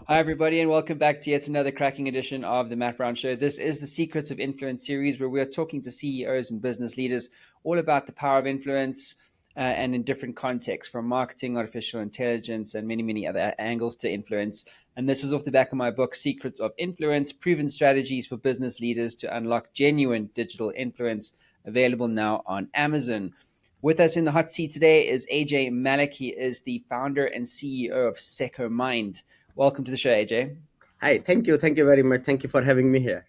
Hi, everybody, and welcome back to yet another cracking edition of the Matt Brown Show. This is the Secrets of Influence series where we are talking to CEOs and business leaders all about the power of influence and in different contexts, from marketing, artificial intelligence, and many, many other angles to influence. And this is off the back of my book, Secrets of Influence, Proven Strategies for Business Leaders to Unlock Genuine Digital Influence, available now on Amazon. With us in the hot seat today is Ajay Malik. He is the founder and CEO of Secomind. Welcome to the show, AJ. Hi, thank you. Thank you very much. Thank you for having me here.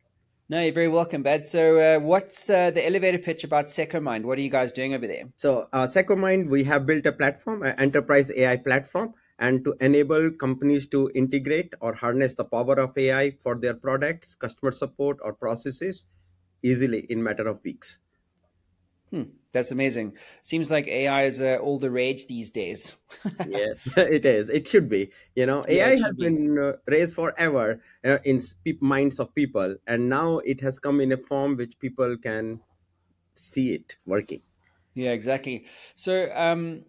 No, you're very welcome, Bad. So, what's the elevator pitch about Secomind? What are you guys doing over there? Secomind, we have built a platform, an enterprise AI platform, and to enable companies to integrate or harness the power of AI for their products, customer support, or processes easily in matter of weeks. That's amazing. Seems like AI is all the rage these days. Yes, it is. It should be. Yeah, AI it has should be. been raised forever in minds of people, and now it has come in a form which people can see it working. Yeah, exactly. So,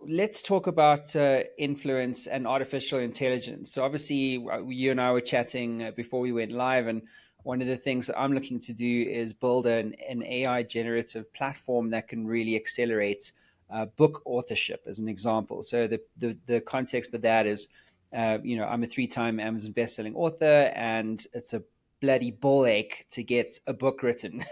let's talk about influence and artificial intelligence. So, obviously, you and I were chatting before we went live, and one of the things that I'm looking to do is build an AI generative platform that can really accelerate book authorship, as an example. So, the context for that is, I'm a three-time Amazon best-selling author, and it's a bloody ball ache to get a book written.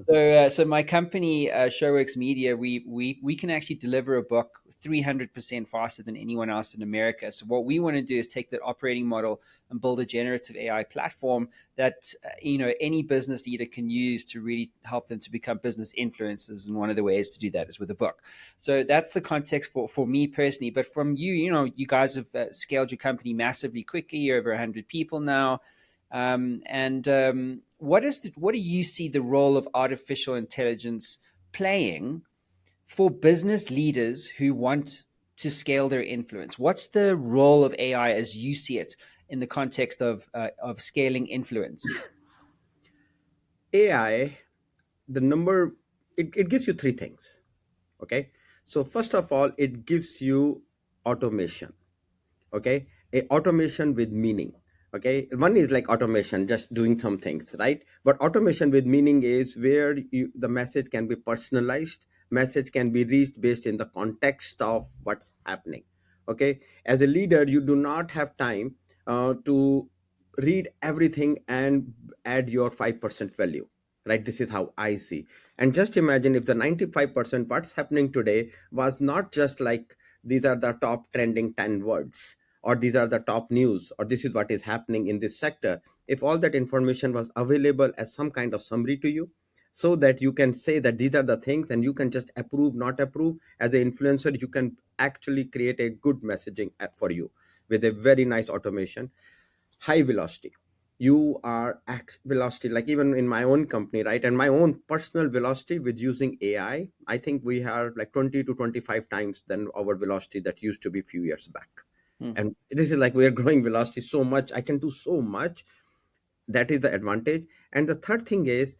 So my company, Showworks Media, we can actually deliver a book 300% faster than anyone else in America. So what we want to do is take that operating model and build a generative AI platform that any business leader can use to really help them to become business influencers. And one of the ways to do that is with a book. So that's the context for me personally. But from you, you guys have scaled your company massively quickly. You're over 100 people now. And what do you see the role of artificial intelligence playing for business leaders who want to scale their influence? What's the role of AI as you see it in the context of scaling influence? AI, the number, it gives you three things. Okay, so first of all, it gives you automation. Okay, a automation with meaning. Okay, one is like automation, just doing some things, right? But automation with meaning is where the message can be personalized, message can be reached based in the context of what's happening. Okay, as a leader, you do not have time to read everything and add your 5% value, right? This is how I see. And just imagine if the 95% what's happening today was not just like these are the top trending 10 words, or these are the top news, or this is what is happening in this sector. If all that information was available as some kind of summary to you, so that you can say that these are the things and you can just approve, not approve, as an influencer, you can actually create a good messaging app for you with a very nice automation. High velocity, you are velocity, like even in my own company, right, and my own personal velocity with using I think we are like 20 to 25 times than our velocity that used to be few years back. Hmm. And this is like we are growing velocity so much, I can do so much. That is the advantage. And the third thing is,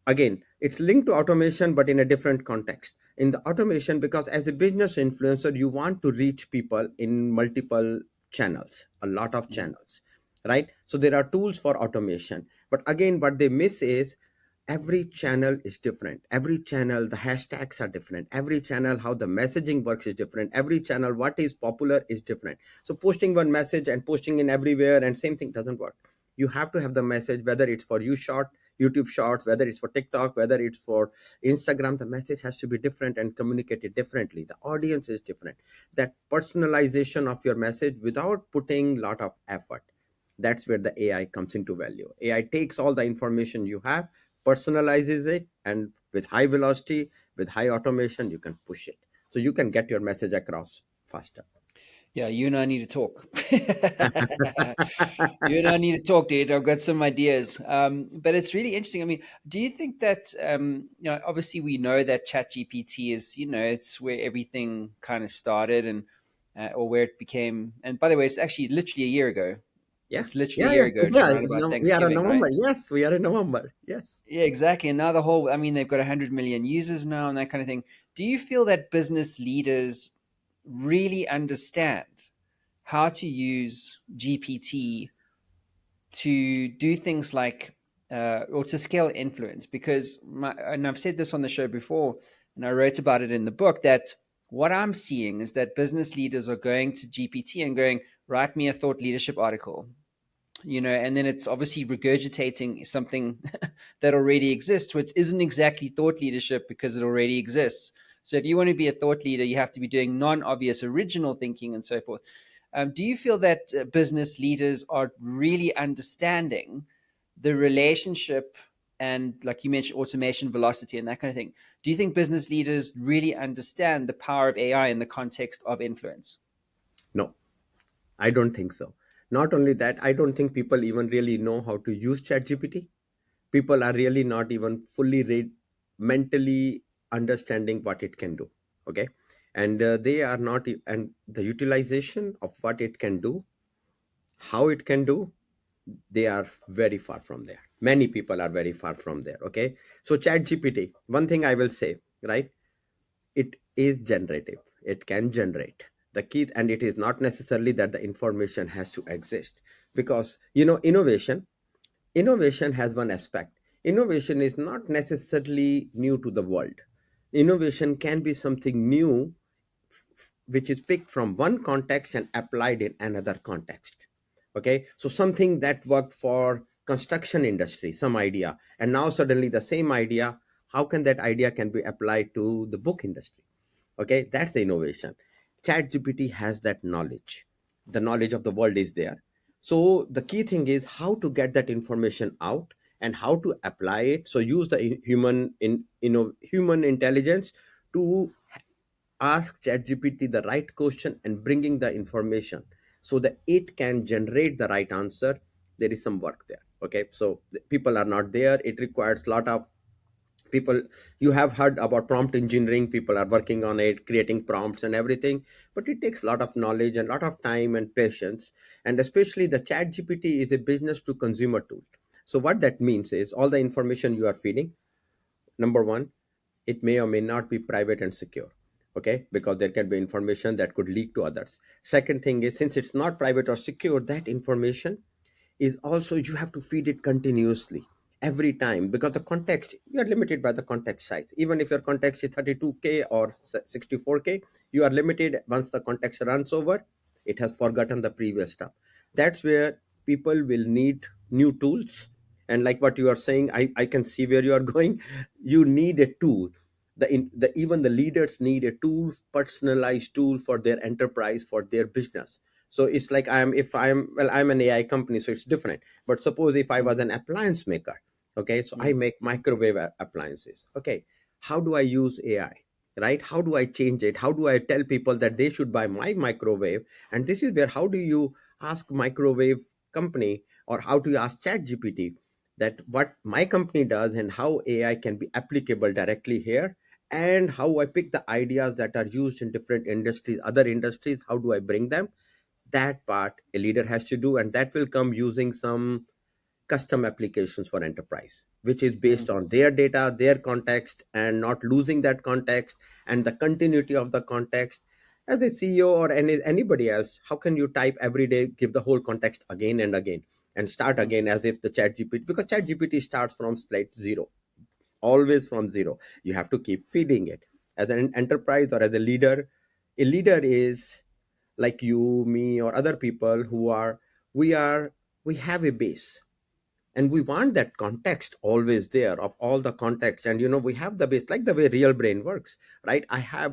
again, it's linked to automation but in a different context. In the automation, because as a business influencer you want to reach people in multiple channels, a lot of Hmm. channels, right? So there are tools for automation, but again what they miss is every channel is different. Every channel, the hashtags are different. Every channel, how the messaging works is different. Every channel, what is popular is different. So posting one message and posting in everywhere and same thing doesn't work. You have to have the message, whether it's for YouTube shorts, whether it's for TikTok, whether it's for Instagram, the message has to be different and communicated differently. The audience is different. That personalization of your message without putting a lot of effort, that's where the AI comes into value. AI takes all the information you have, personalizes it, and with high velocity, with high automation, you can push it. So you can get your message across faster. Yeah, you and I need to talk. You and I need to talk, dude. I've got some ideas. But it's really interesting. I mean, do you think that, obviously we know that ChatGPT is, it's where everything kind of started and, or where it became, and by the way, it's actually literally a year ago. Yeah, It's literally a yeah, year ago, yeah. around about We are in Thanksgiving, right? November. Yes, we are in November. Yes. Yeah, exactly. And now I mean, they've got 100 million users now and that kind of thing. Do you feel that business leaders really understand how to use GPT to do things like or to scale influence. Because and I've said this on the show before, and I wrote about it in the book, that what I'm seeing is that business leaders are going to GPT and going, write me a thought leadership article, and then it's obviously regurgitating something that already exists, which isn't exactly thought leadership because it already exists. So if you want to be a thought leader, you have to be doing non-obvious original thinking and so forth. Do you feel that business leaders are really understanding the relationship and, like you mentioned, automation velocity and that kind of thing? Do you think business leaders really understand the power of AI in the context of influence? No, I don't think so. Not only that, I don't think people even really know how to use ChatGPT. People are really not even fully mentally understanding what it can do. Okay, and they are not, and the utilization of what it can do, how it can do, they are very far from there. Many people are very far from there. Okay, so ChatGPT, one thing I will say, right? It is generative. It can generate the key, and it is not necessarily that the information has to exist, because innovation has one aspect. Innovation is not necessarily new to the world. Innovation can be something new which is picked from one context and applied in another context. Okay, so something that worked for construction industry, some idea, and now suddenly the same idea, how can that idea can be applied to the book industry? Okay, that's the innovation. Chat gpt has that knowledge. The knowledge of the world is there. So the key thing is how to get that information out and how to apply it. So use the human intelligence to ask ChatGPT the right question and bringing the information so that it can generate the right answer. There is some work there. Okay, so people are not there. It requires a lot of people. You have heard about prompt engineering. People are working on it, creating prompts and everything, but it takes a lot of knowledge and a lot of time and patience. And especially the ChatGPT is a business to consumer tool. So what that means is all the information you are feeding, number one, it may or may not be private and secure. Okay, because there can be information that could leak to others. Second thing is, since it's not private or secure, that information is also, you have to feed it continuously every time, because the context, you are limited by the context size. Even if your context is 32K or 64K, you are limited. Once the context runs over, it has forgotten the previous stuff. That's where people will need new tools. And like what you are saying, I can see where you are going. You need a tool. Even the leaders need a tool, personalized tool for their enterprise, for their business. So it's like, I'm an AI company, so it's different. But suppose if I was an appliance maker, okay, so I Mm, make microwave appliances. Okay, how do I use AI? Right? How do I change it? How do I tell people that they should buy my microwave? And this is where, how do you ask microwave company, or how do you ask Chat GPT that what my company does and how AI can be applicable directly here, and how I pick the ideas that are used in different industries, other industries, how do I bring them? That part a leader has to do, and that will come using some custom applications for enterprise, which is mm, based on their data, their context, and not losing that context and the continuity of the context. As a CEO or anybody else, how can you type every day, give the whole context again and again, and start mm, again as if the chat gpt, because chat gpt starts from slide zero, always from zero. You have to keep feeding it. As an enterprise or as a leader is like you, me, or other people who are, we are, we have a base, and we want that context always there, of all the context. And we have the base, like the way real brain works, right?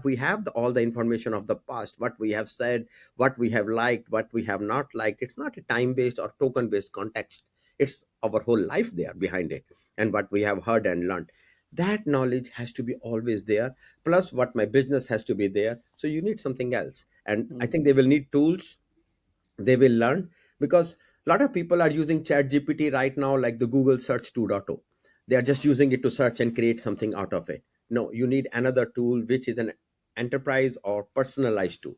We have all the information of the past, what we have said, what we have liked, what we have not liked. It's not a time based or token based context. It's our whole life there behind it, and what we have heard and learned. That knowledge has to be always there, plus what my business has to be there. So you need something else, and I mm. think they will need tools. They will learn, because a lot of people are using chat gpt right now, like the Google search 2.0. They are just using it to search and create something out of it. No, you need another tool which is an enterprise or personalized tool.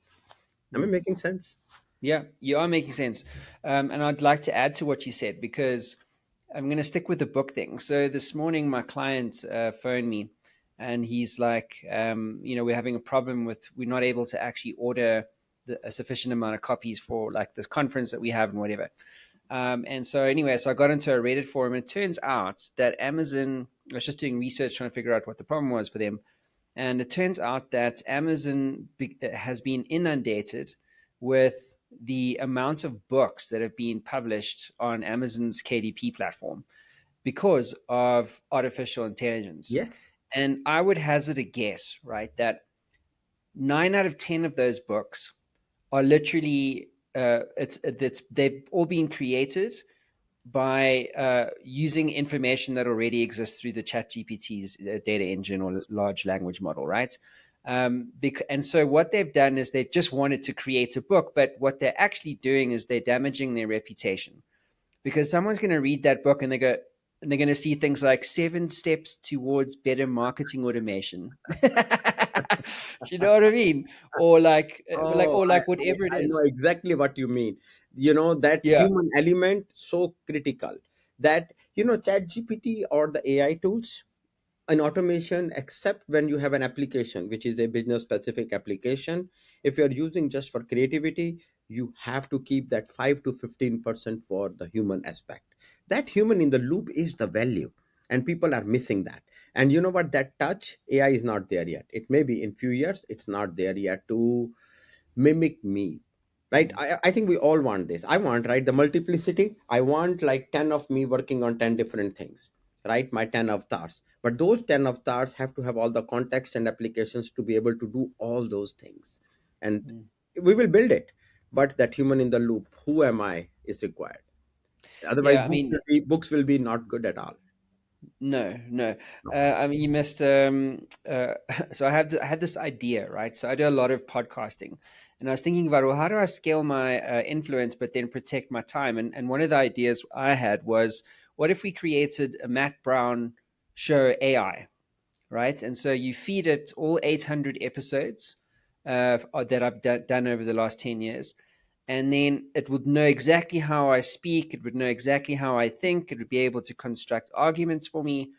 Am I Mm. making sense? Yeah, you are making sense. And I'd like to add to what you said, because I'm going to stick with the book thing. So this morning, my client phoned me, and he's like, we're having a problem with, we're not able to actually order a sufficient amount of copies for like this conference that we have and whatever. And so anyway, so I got into a Reddit forum, and it turns out that Amazon, I was just doing research trying to figure out what the problem was for them. And it turns out that Amazon has been inundated with the amount of books that have been published on Amazon's KDP platform because of artificial intelligence. Yes. And I would hazard a guess, right, that 9 out of 10 of those books are literally they've all been created by using information that already exists through the chat GPT's data engine or large language model, right? And so what they've done is they've just wanted to create a book, but what they're actually doing is they're damaging their reputation, because someone's going to read that book and they're going to see things like 7 steps towards better marketing automation. You know what I mean? Or Oh, like whatever it I know is. exactly what you mean. That Yeah. human element so critical that Chat GPT or the AI tools, an automation, except when you have an application which is a business specific application. If you're using just for creativity, you have to keep that 5 to 15% for the human aspect. That human in the loop is the value, and people are missing that. And you know what, that touch AI is not there yet. It may be in few years, it's not there yet to mimic me, right? I think we all want this. I want, right, the multiplicity. I want like 10 of me working on 10 different things, right? My 10 avatars, but those 10 avatars have to have all the context and applications to be able to do all those things. And Mm. we will build it, but that human in the loop, who am I, is required. Otherwise Yeah, I mean, books will be not good at all. no, no. No. I mean, you missed. So I had this idea, right? So I do a lot of podcasting, and I was thinking about, well, how do I scale my influence, but then protect my time? And one of the ideas I had was, what if we created a Matt Brown show AI, right? And so you feed it all 800 episodes that I've done over the last 10 years. And then it would know exactly how I speak. It would know exactly how I think. It would be able to construct arguments for me.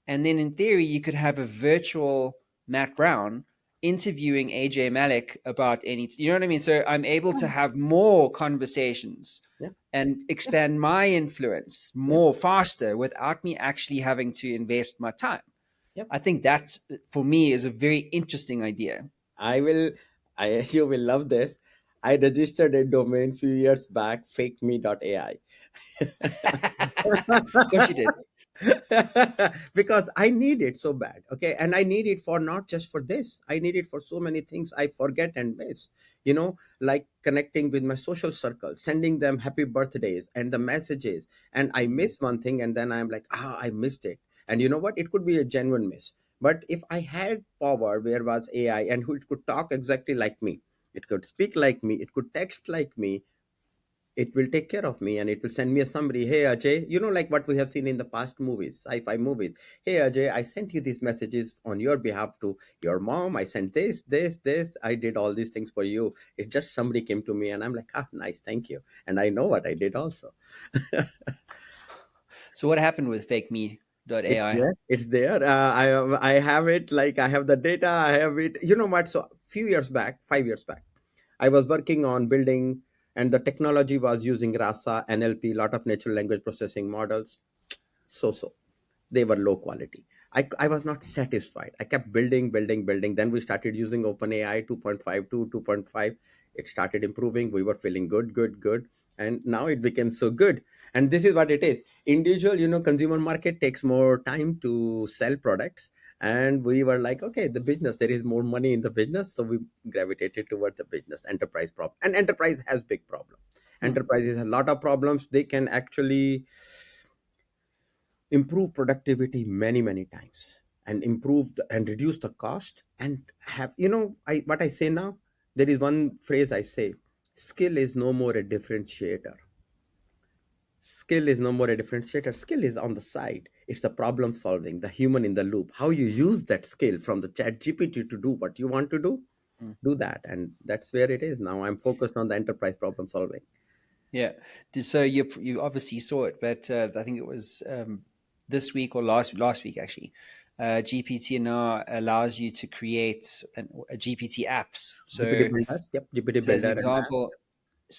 And then in theory, you could have a virtual Matt Brown interviewing Ajay Malik about any, you know what I mean? So I'm able to have more conversations Yeah. and expand my influence Yeah. more faster without me actually having to invest my time. Yeah. I think that for me is a very interesting idea. I will, you will love this. I registered a domain few years back, fakeme.ai. Of course you did. Because I need it so bad. Okay. And I need it for not just for this, I need it for so many things I forget and miss. Like connecting with my social circle, sending them happy birthdays and the messages. And I miss one thing, and then I'm like, I missed it. And you know what? It could be a genuine miss. But if I had power where was AI and who it could talk exactly like me, it could speak like me, it could text like me, it will take care of me, and it will send me a summary. Hey Ajay, like what we have seen in the past movies, sci-fi movies. Hey Ajay, I sent you these messages on your behalf to your mom. I sent this, I did all these things for you. It's just somebody came to me, and I'm like, nice, thank you. And I know what I did also. So what happened with fake me It's AI? there. It's there. I have it. Like I have the data. I have it. You know what? So few years back, 5 years back, I was working on building, and the technology was using RASA, NLP, lot of natural language processing models. So they were low quality. I was not satisfied. I kept building, building, building. Then we started using OpenAI 2.5 to 2.5. It started improving. We were feeling good, good, good. And now it became so good. And this is what it is. Individual, consumer market takes more time to sell products. And we were like, okay, the business, there is more money in the business. So we gravitated towards the business, enterprise problem. And enterprise has big problem. Hmm. Enterprises have a lot of problems. They can actually improve productivity many times, and and reduce the cost, and have, I what I say now, there is one phrase I say: skill is no more a differentiator. Skill is on the side. It's the problem solving, the human in the loop, how you use that skill from the chat gpt to do what you want to do. Hmm. Do that, and that's where it is now. I'm focused on the enterprise problem solving. Yeah. So you obviously saw it, but I think it was this week or last week actually. GPT now allows you to create a GPT apps. GPT So, builders, yep, GPT so as an builder and apps. example,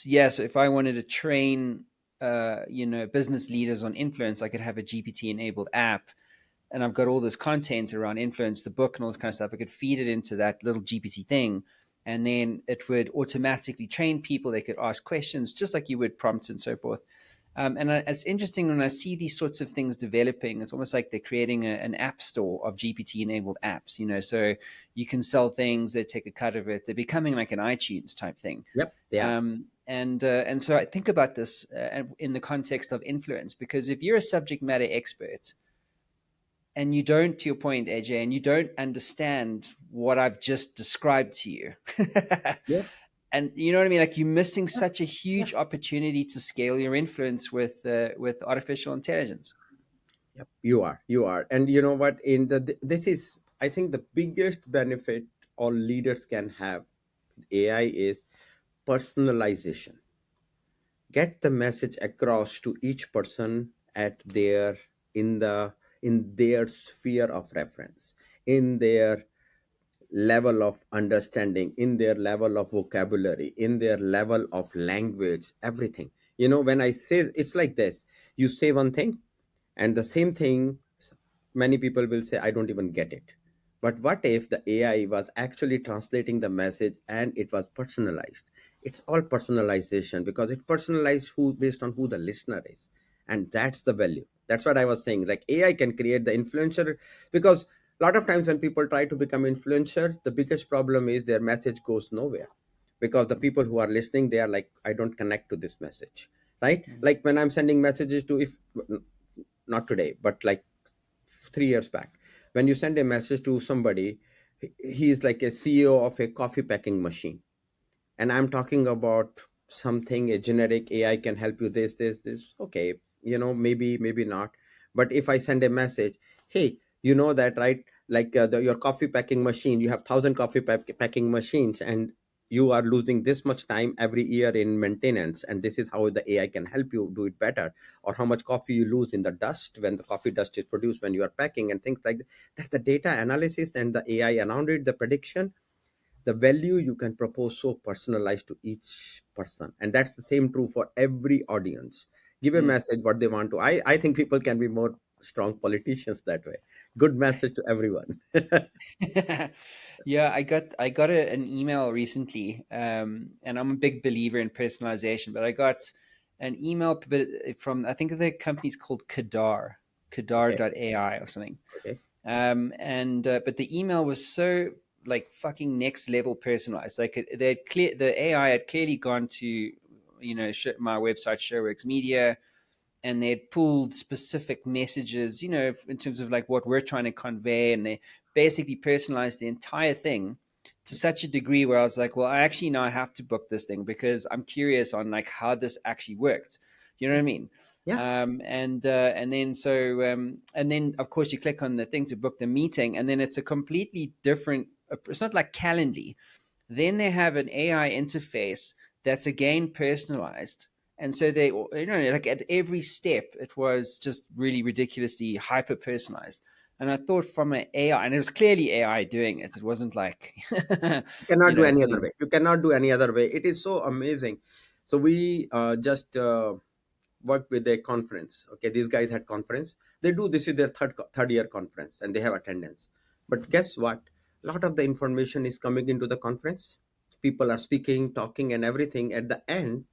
yeah, so if I wanted to train, business leaders on influence, I could have a GPT enabled app, and I've got all this content around influence, the book, and all this kind of stuff. I could feed it into that little GPT thing, and then it would automatically train people. They could ask questions just like you would prompts and so forth. It's interesting when I see these sorts of things developing. It's almost like they're creating an app store of GPT-enabled apps. So you can sell things. They take a cut of it. They're becoming like an iTunes type thing. Yep, yeah, And so I think about this in the context of influence, because if you're a subject matter expert and you don't, to your point, AJ, and you don't understand what I've just described to you, yeah, and you know what I mean, like you're missing yeah, such a yeah. huge opportunity to scale your influence with artificial intelligence. Yep, you are, and you know what? This is, I think, the biggest benefit all leaders can have with AI is personalization. Get the message across to each person at their in their sphere of reference, in their level of understanding, in their level of vocabulary, in their level of language, everything. When I say, it's like this: you say one thing, and the same thing, many people will say, I don't even get it. But what if the AI was actually translating the message and it was personalized? It's all personalization, because it personalized who based on who the listener is. And that's the value. That's what I was saying. Like, AI can create the influencer, because a lot of times when people try to become influencer, the biggest problem is their message goes nowhere, because the people who are listening, they are like, I don't connect to this message, right? Like when I'm sending messages to, if not today, but like 3 years back, when you send a message to somebody, he is like a CEO of a coffee packing machine, and I'm talking about something, a generic AI can help you this. Okay, maybe not. But if I send a message, hey, you know that, right? Like, your coffee packing machine, you have 1,000 packing machines, and you are losing this much time every year in maintenance, and this is how the AI can help you do it better. Or how much coffee you lose in the dust when the coffee dust is produced when you are packing, and things like that. That the data analysis and the AI around it, the prediction, the value you can propose, so personalized to each person. And that's the same true for every audience. Give a Mm. message what they want to. I think people can be more strong politicians that way. Good message to everyone. Yeah, I got an email recently, and I'm a big believer in personalization. But I got an email from, I think the company's called Okay, Kadar.ai or something. okay, And but the email was so like fucking next level personalized. Like the AI had clearly gone to my website, ShareWorks Media, and they had pulled specific messages, in terms of like what we're trying to convey, and they basically personalized the entire thing to such a degree where I was like, well, I actually now have to book this thing because I'm curious on like how this actually worked. You know what I mean? yeah, And then of course you click on the thing to book the meeting, and then it's a completely different. It's not like Calendly. Then they have an AI interface that's again personalized. And so they, like at every step, it was just really ridiculously hyper personalized. And I thought from an AI, and it was clearly AI doing it. It wasn't like, you cannot do any other sitting. way. You cannot do any other way. It is so amazing. So we just worked with a conference. Okay, these guys had conference. They do this is their third year conference, and they have attendance. But guess what? A lot of the information is coming into the conference. People are speaking, talking, and everything. At the end,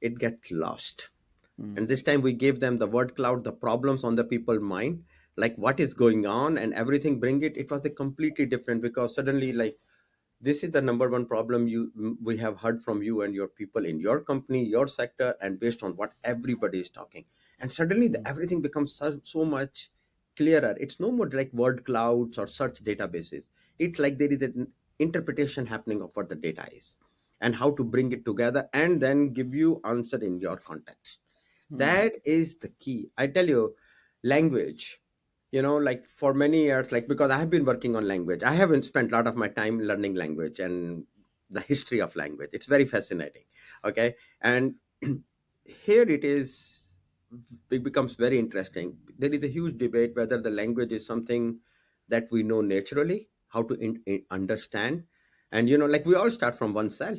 it gets lost. Mm, And this time we gave them the word cloud, the problems on the people mind, like what is going on and everything. Bring it. It was a completely different, because suddenly, like, this is the number one problem we have heard from you and your people in your company, your sector, and based on what everybody is talking. And suddenly mm, everything becomes so much clearer. It's no more like word clouds or search databases. It's like there is an interpretation happening of what the data is and how to bring it together and then give you answer in your context. mm, That is the key. I tell you, language, like for many years, like, because I have been working on language, I haven't spent a lot of my time learning language and the history of language. It's very fascinating. Okay. And here it is, it becomes very interesting. There is a huge debate whether the language is something that we know naturally, how to understand. And like we all start from one cell,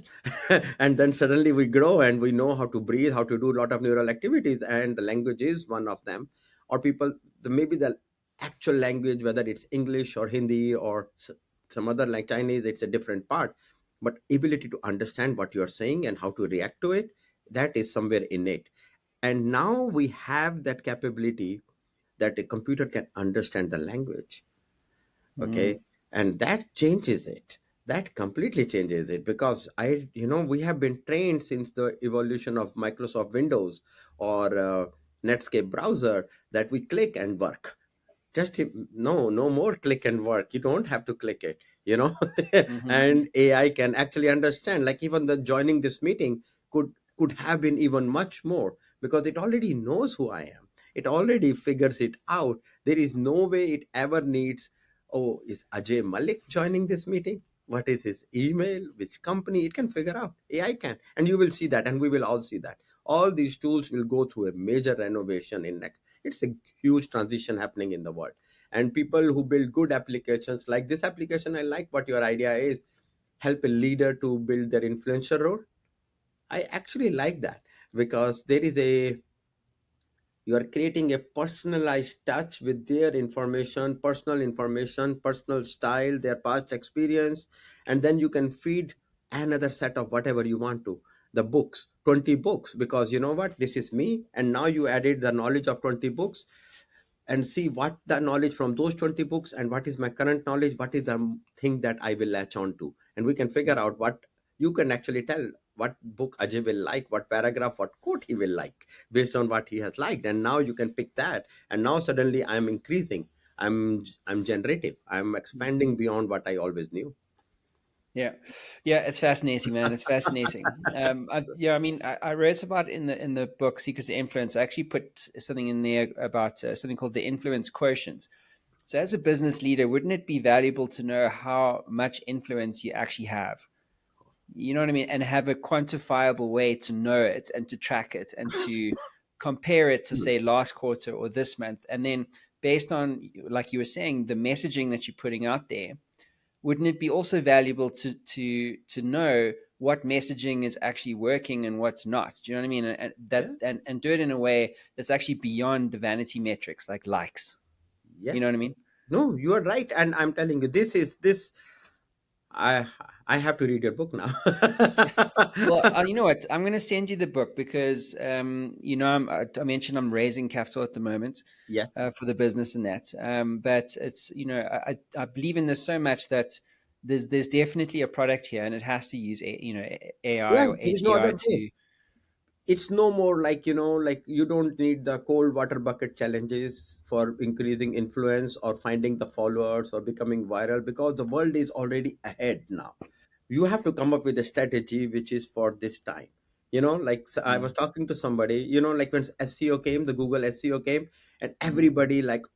and then suddenly we grow and we know how to breathe, how to do a lot of neural activities, and the language is one of them. Or people, maybe the actual language, whether it's English or Hindi or some other like Chinese, it's a different part. But ability to understand what you're saying and how to react to it, that is somewhere innate. And now we have that capability that a computer can understand the language. Mm, Okay. And that changes it. That completely changes it, because we have been trained since the evolution of Microsoft Windows or Netscape browser, that we click and work. Just no more click and work. You don't have to click it. mhm, And AI can actually understand, like even the joining this meeting could have been even much more, because it already knows who I am. It already figures it out. There is no way it ever needs, oh, is Ajay Malik joining this meeting? What is his email? Which company? It can figure out. AI can. And you will see that, and we will all see that. All these tools will go through a major renovation in next. It's a huge transition happening in the world. And people who build good applications, like this application, I like what your idea is, help a leader to build their influencer role. I actually like that, because there is a you are creating a personalized touch with their information, personal style, their past experience. And then you can feed another set of whatever you want to, the books, 20 books, because you know what, this is me, and now you added the knowledge of 20 books, and see what the knowledge from those 20 books and what is my current knowledge, what is the thing that I will latch on to. And we can figure out what you can actually tell, what book Ajay will like, what paragraph, what quote he will like, based on what he has liked. And now you can pick that, and now suddenly I'm increasing. I'm generative, I'm expanding beyond what I always knew. yeah, yeah. It's fascinating, man. It's fascinating. Yeah, I mean, I read about in the book Secrets of Influence. I actually put something in there about something called the influence quotient. So, as a business leader, wouldn't it be valuable to know how much influence you actually have? You know what I mean? And have a quantifiable way to know it and to track it and to compare it to, Hmm. say, last quarter or this month. And then, based on, like you were saying, the messaging that you're putting out there, wouldn't it be also valuable to know what messaging is actually working and what's not? Do you know what I mean? Yeah. And do it in a way that's actually beyond the vanity metrics like likes. You know what I Yes. mean? No, you are right, and I'm telling you, this I I have to read your book now. Well, you know what? I'm going to send you the book because, I mentioned I'm raising capital at the moment Yes. for the business and that. But it's, I believe in this so much that there's definitely a product here, and it has to use AI Yeah, or there is no AGI other way. to. It's no more like, like you don't need the cold water bucket challenges for increasing influence or finding the followers or becoming viral, because the world is already ahead now. You have to come up with a strategy which is for this time. Like, so I was Mm, talking to somebody, like when SEO came, the Google SEO came, and everybody like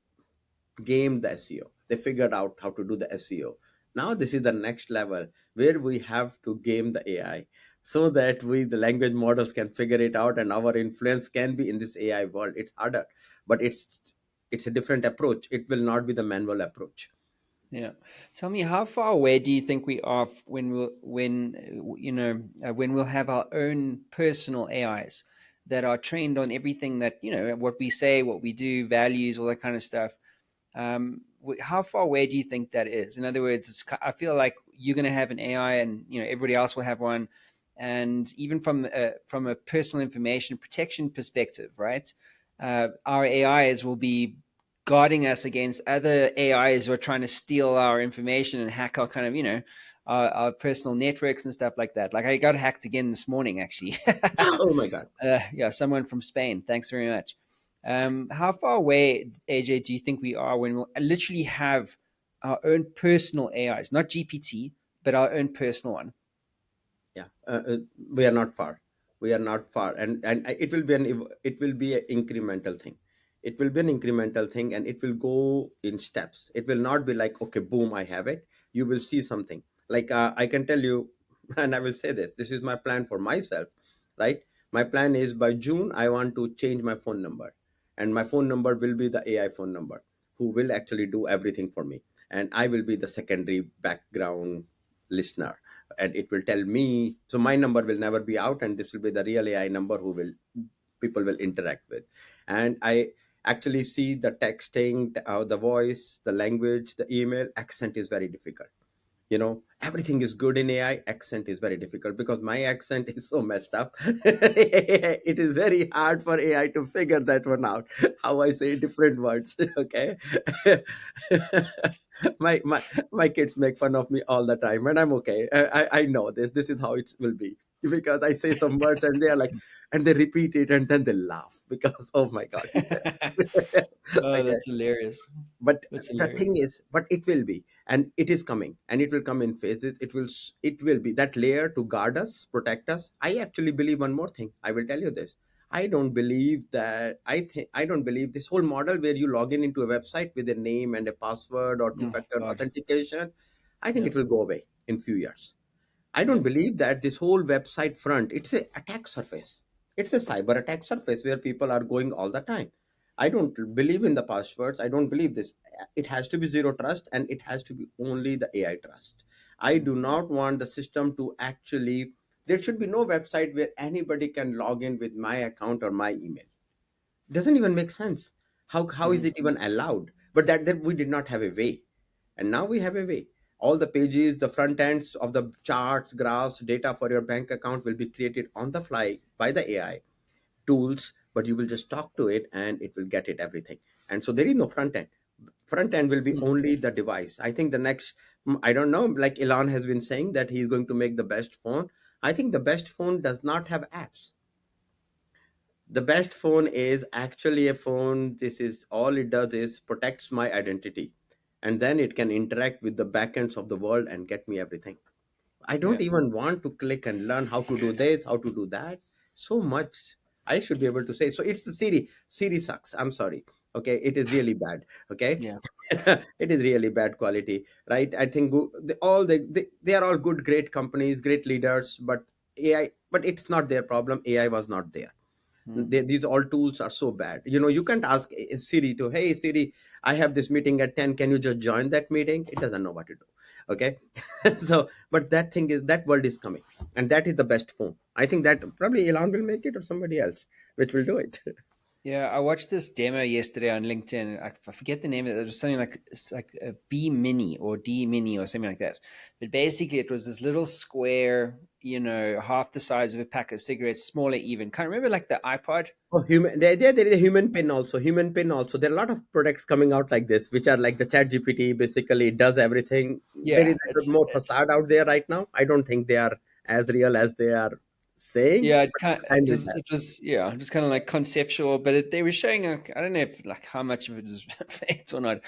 game the SEO. They figured out how to do the SEO. Now this is the next level, where we have to game the AI, so that the language models can figure it out, and our influence can be in this AI world. It's harder, but it's a different approach. It will not be the manual approach. yeah. Tell me, how far away do you think we are when we'll have our own personal AIs that are trained on everything that what we say, what we do, values, all that kind of stuff. How far away do you think that is? In other words, I feel like you're going to have an AI, and everybody else will have one, and even from a personal information protection perspective, right? Our AIs will be guarding us against other AIs who are trying to steal our information and hack our kind of our personal networks and stuff like that. Like I got hacked again this morning, actually. Oh my god. Yeah, someone from Spain. Thanks very much. How far away, AJ, do you think we are when we'll literally have our own personal AIs, not GPT, but our own personal one? Yeah, we are not far. We are not far, and it will be it will be an incremental thing. It will be an incremental thing, and it will go in steps. It will not be like, okay, boom, I have it. You will see something like, I can tell you, and I will say this. This is my plan for myself, right? My plan is by June I want to change my phone number, and my phone number will be the AI phone number, who will actually do everything for me. and I will be the secondary background listener, and it will tell me. So my number will never be out, and this will be the real AI number who will people will interact with. And I actually see the texting, the voice, the language, the email. Accent is very difficult. Everything is good in AI. Accent is very difficult because my accent is so messed up. It is very hard for AI to figure that one out, how I say different words. Okay. My kids make fun of me all the time, and I'm okay. I know this is how it will be, because I say some words and they are like, and they repeat it and then they laugh because, oh my god, he said. Oh, Okay. that's hilarious. But That's the hilarious. thing is, but it will be, and it is coming, and it will come in phases. It will be that layer to guard us, protect us. I actually believe one more thing. I will tell you this. I don't believe this whole model where you log in into a website with a name and a password or two Oh factor God. authentication. I think Yeah. it will go away in few years. I Yeah. don't believe that this whole website front, it's a attack surface. It's a cyber attack surface where people are going all the time. I don't believe in the passwords. I don't believe this. It has to be zero trust, and it has to be only the AI trust. I Mm. do not want the system to actually, there should be no website where anybody can log in with my account or my email. Doesn't even make sense. How is Mm. it even allowed? But that we did not have a way, and now we have a way. All the pages, the front ends of the charts, graphs, data for your bank account will be created on the fly by the AI tools, but you will just talk to it and it will get it everything. And so there is no front end. Front end will be Mm. only the device. I think the next, I don't know, like Elon has been saying that he's going to make the best phone. I think the best phone does not have apps. The best phone is actually a phone. This is all it does is protects my identity, and then it can interact with the backends of the world and get me everything. I don't Yeah. even want to click and learn how to do this, how to do that. So much I should be able to say. So it's the Siri. Siri sucks. I'm sorry. Okay, it is really bad. Okay, Yeah. it is really bad quality, right? I think they are all good, great companies, great leaders, but AI, but it's not their problem. AI was not there. Mm. These all tools are so bad. You can't ask Siri to, hey Siri, I have this meeting at 10, can you just join that meeting? It doesn't know what to do. Okay. So but that thing is, that world is coming, and that is the best phone. I think that probably Elon will make it, or somebody else which will do it. Yeah, I watched this demo yesterday on LinkedIn. I forget the name of it. It was something like it's like a B Mini or D Mini or something like that. But basically, it was this little square, half the size of a pack of cigarettes, smaller even. Can't remember like the iPod. Oh, human, there is a human pin also. Human pin also. There are a lot of products coming out like this, which are like the Chat GPT. Basically, it does everything. There is Yeah, a more facade out there right now. I don't think they are as real as they are saying. yeah. It But kind time it will just tell. it was yeah, just kind of like conceptual. But they were showing like I don't know if like how much of it is faked or not.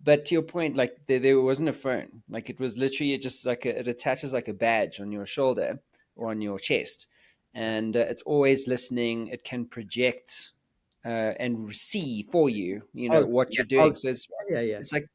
But to your point, like there wasn't a phone. Like it was literally just like it attaches like a badge on your shoulder or on your chest, and it's always listening. It can project and see for you, Also, what yeah, you're doing. also, So it's yeah, yeah. it's like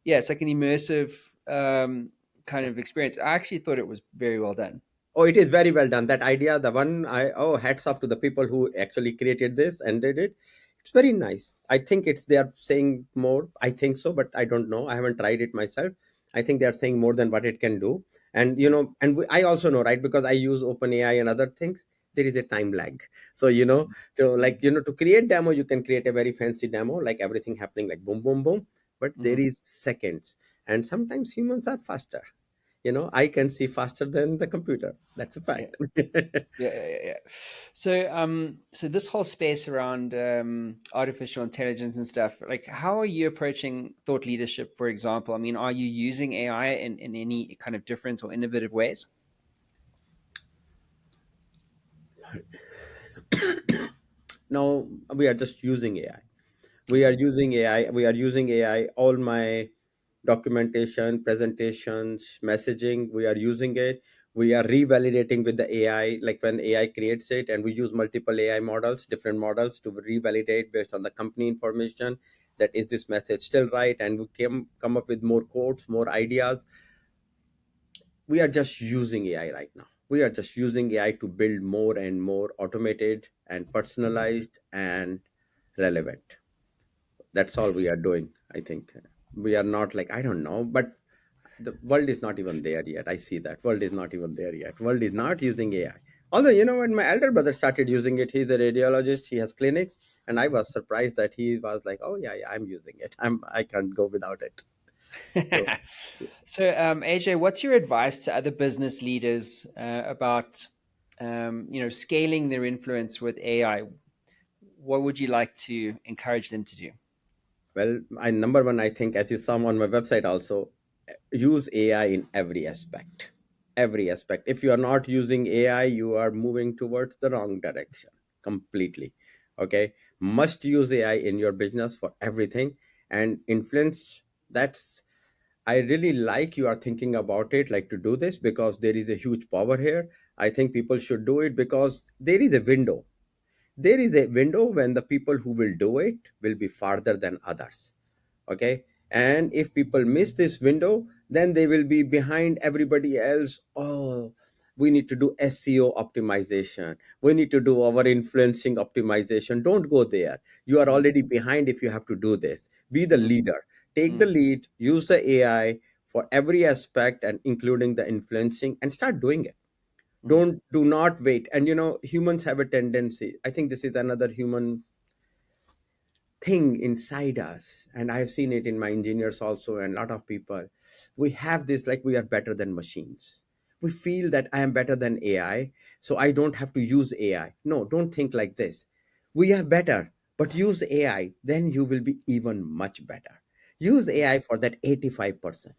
yeah, it's like an immersive kind of experience. I actually thought it was very well done. Oh, it is very well done. That idea, the one hats off to the people who actually created this and did it. It's very nice. I think it's they are saying more. I think so, but I don't know. I haven't tried it myself. I think they are saying more than what it can do. And I also know, right? Because I use OpenAI and other things. There is a time lag. So to create demo, you can create a very fancy demo, like everything happening like boom, boom, boom. But there Mm-hmm. is seconds, and sometimes humans are faster. I can see faster than the computer. That's a Yeah. fact. Yeah, yeah, yeah, yeah. So this whole space around artificial intelligence and stuff, like how are you approaching thought leadership, for example? I mean, are you using AI in any kind of different or innovative ways? Now we are just using AI. We are using AI. We are using AI. All my documentation, presentations, messaging, we are using it. We are revalidating with the AI, like when AI creates it, and we use multiple AI models, different models to revalidate based on the company information, that is this message still right, and we come up with more quotes, more ideas. We are just using AI right now. We are just using AI to build more and more automated and personalized and relevant. That's all we are doing, I think. We are not like, I don't know, but the world is not even there yet. I see that world is not even there yet. World is not using AI. Although, when my elder brother started using it, he's a radiologist, he has clinics, and I was surprised that he was like, oh yeah, yeah, I'm using it. I can't go without it. So So, AJ, what's your advice to other business leaders about, scaling their influence with AI? What would you like to encourage them to do? well, I number one, I think, as you saw on my website also, use AI in every aspect. Every aspect. If you are not using AI, you are moving towards the wrong direction completely. Okay, must use AI in your business for everything and influence. That's I really like you are thinking about it, like to do this because there is a huge power here. I think people should do it because there is a window. There is a window when the people who will do it will be farther than others. Okay, and if people miss this window, then they will be behind everybody else. Oh, we need to do SEO optimization, we need to do our influencing optimization. Don't go there. You are Mm, already behind. If you have to do this, be the mm, leader, take the mm, lead, use the AI for every aspect and including the influencing, and start doing it. mm, Do not wait. And humans have a tendency, I think this is another human thing inside us, and I've seen it in my engineers also and a lot of people. We have this, like, we are better than machines. We feel that I am better than AI, so I don't have to use AI. No, don't think like this. We are better, but use AI, then you will be even much better. Use mm. AI for that 85%.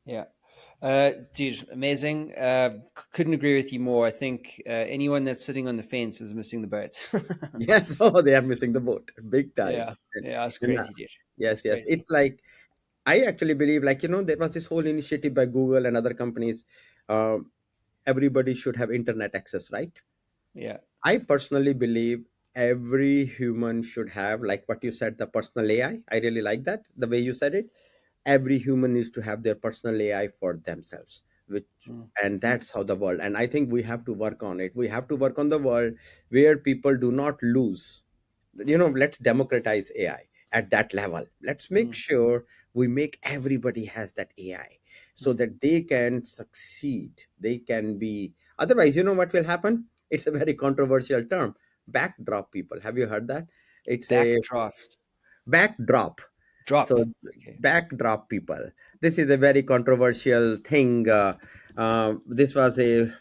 Yeah. Dude, amazing. Couldn't agree with you more. I think anyone that's sitting on the fence is missing the boat. Yes. Oh, they are missing the boat big time. Yeah. Yeah, it's And, crazy, dude. It's yes, yes, crazy. it's like, I actually believe, like, there was this whole initiative by Google and other companies. Everybody should have internet access, right? Yeah. I personally believe every human should have, like what you said, the personal AI. I really like that, the way you said it. Every human needs to have their personal AI for themselves, which, Mm, and that's how the world. And I think we have to work on it. We have to work on the world where people do not lose. Let's democratize AI at that level. Let's make mm, sure we make everybody has that AI so mm. that they can succeed. They can be. Otherwise, you know what will happen? It's a very controversial term. Backdrop people. Have you heard that? It's a Backdraft. backdrop. Drop. So Okay. backdrop people. This is a very controversial thing. This was a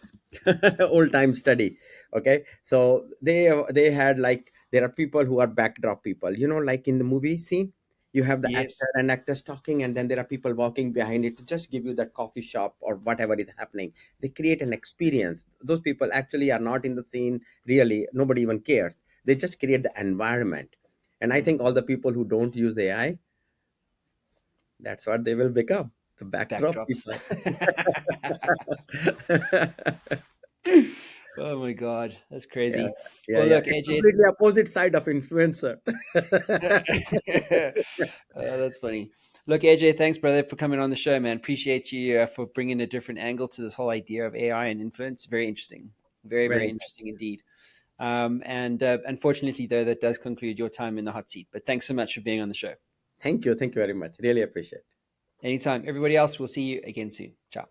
old time study. Okay, so they had, like, there are people who are backdrop people. Like in the movie scene, you have the actor Yes. and actors talking, and then there are people walking behind it to just give you that coffee shop or whatever is happening. They create an experience. Those people actually are not in the scene. Really, nobody even cares. They just create the environment. And I Mm. think all the people who don't use AI, that's what they will become, the backdrop Backdrops. people. Oh my God. That's Yeah, crazy. yeah, Well, yeah. look, It's AJ. completely opposite side of influencer. That's funny. Look, AJ, thanks, brother, for coming on the show, man. Appreciate you for bringing a different angle to this whole idea of AI and influence. Very interesting. Very, Very very nice. interesting indeed. And unfortunately, though, that does conclude your time in the hot seat. But thanks so much for being on the show. Thank you. Thank you very much. Really appreciate it. Anytime. Everybody else, we'll see you again soon. Ciao.